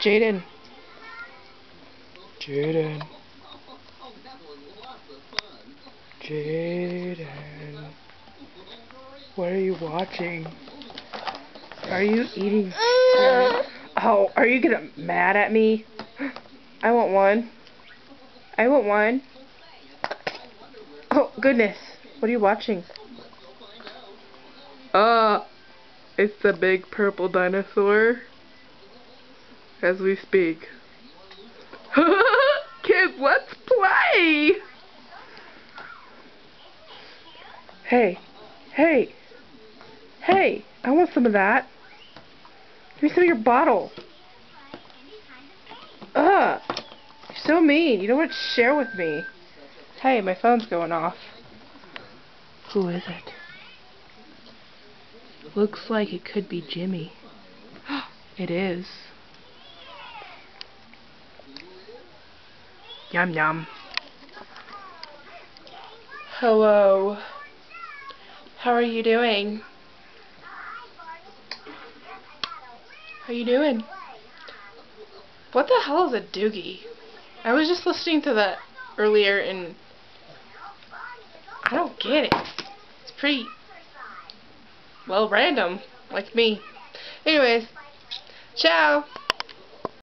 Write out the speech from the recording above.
Jaden. Jaden. Jaden. What are you watching? Are you eating? Oh, are you gonna mad at me? I want one. I want one. Oh, goodness. What are you watching? It's the big purple dinosaur. As we speak. Kids, let's play! Hey. Hey. Hey, I want some of that. Give me some of your bottle. Ugh. You're so mean. You don't want to share with me. Hey, my phone's going off. Who is it? Looks like it could be Jimmy. It is. Yum yum. Hello. How are you doing? How you doing? What the hell is a doogie? I was just listening to that earlier and I don't get it. It's pretty, well, random, like me. Anyways, ciao!